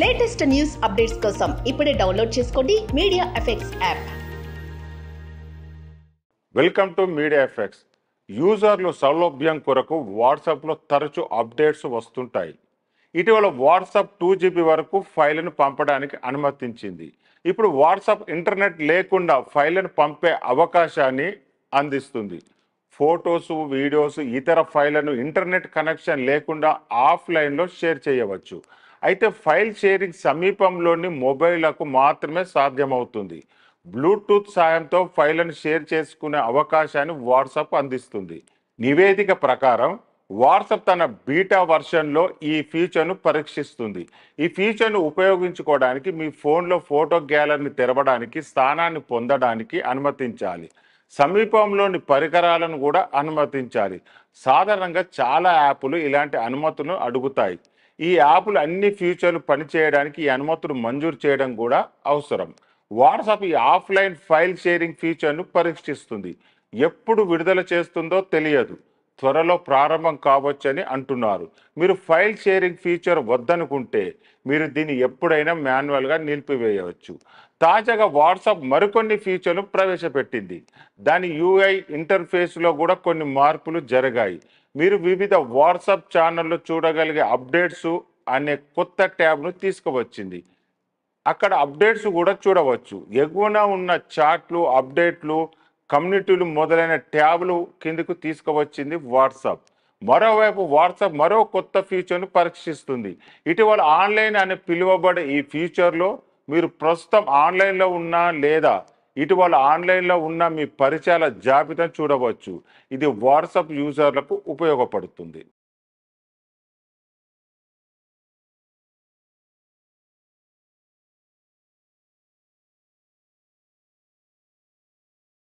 Latest news updates కోసం ఇప్పుడే download చేసుకోండి media effects app. Welcome to media effects. యూజర్లు సౌలభ్యం కొరకు వాట్సాప్లో తరచూ అప్డేట్స్ వస్తుంటాయి. ఇటీవల వాట్సాప్ 2 GB వరకు ఫైళ్లను పంపడానికి అనుమతించింది. ఇప్పుడు వాట్సాప్ ఇంటర్నెట్ లేకుండా ఫైళ్లను పంపే అవకాశాన్ని అందిస్తుంది. ఫొటోస్, వీడియోస్, ఇతర ఫైళ్లను ఇంటర్నెట్ కనెక్షన్ లేకుండా ఆఫ్లైన్లో షేర్ చేయవచ్చు. అయితే ఫైల్ షేరింగ్ సమీపంలోని మొబైళ్లకు మాత్రమే సాధ్యమవుతుంది. బ్లూటూత్ సాయంతో ఫైళ్లను షేర్ చేసుకునే అవకాశాన్ని వాట్సాప్ అందిస్తుంది. నివేదిక ప్రకారం వాట్సాప్ తన బీటా వర్షన్లో ఈ ఫీచర్ను పరీక్షిస్తుంది. ఈ ఫీచర్ను ఉపయోగించుకోవడానికి మీ ఫోన్లో ఫోటో గ్యాలరీని తెరవడానికి, స్థానాన్ని పొందడానికి అనుమతించాలి. సమీపంలోని పరికరాలను కూడా అనుమతించాలి. సాధారణంగా చాలా యాప్లు ఇలాంటి అనుమతులను అడుగుతాయి. ఈ యాప్లు అన్ని ఫీచర్లు పనిచేయడానికి ఈ అనుమతులు మంజూరు చేయడం కూడా అవసరం. వాట్సాప్ ఈ ఆఫ్లైన్ ఫైల్ షేరింగ్ ఫీచర్ను పరీక్షిస్తుంది. ఎప్పుడు విడుదల చేస్తుందో తెలియదు. త్వరలో ప్రారంభం కావచ్చని అంటున్నారు. మీరు ఫైల్ షేరింగ్ ఫీచర్ వద్దనుకుంటే మీరు దీన్ని ఎప్పుడైనా మాన్యువల్గా నిలిపివేయవచ్చు. తాజాగా వాట్సాప్ మరికొన్ని ఫీచర్లు ప్రవేశపెట్టింది. దాని యూఐ ఇంటర్ఫేస్లో కూడా కొన్ని మార్పులు జరిగాయి. మీరు వివిధ వాట్సాప్ ఛానల్లో చూడగలిగే అప్డేట్స్ అనే కొత్త ట్యాబ్ను తీసుకువచ్చింది. అక్కడ అప్డేట్స్ కూడా చూడవచ్చు. ఎగువన ఉన్న చాట్లు, అప్డేట్లు, కమ్యూనిటీలు మొదలైన ట్యాబ్లు కిందకు తీసుకువచ్చింది వాట్సాప్. మరోవైపు వాట్సాప్ మరో కొత్త ఫీచర్ను పరీక్షిస్తుంది. ఇటీవల ఆన్లైన్ అని పిలువబడే ఈ ఫీచర్లో మీరు ప్రస్తుతం ఆన్లైన్లో ఉన్నా లేదా ఇటీవల ఆన్లైన్లో ఉన్న మీ పరిచయాల జాబితాను చూడవచ్చు. ఇది వాట్సాప్ యూజర్లకు ఉపయోగపడుతుంది.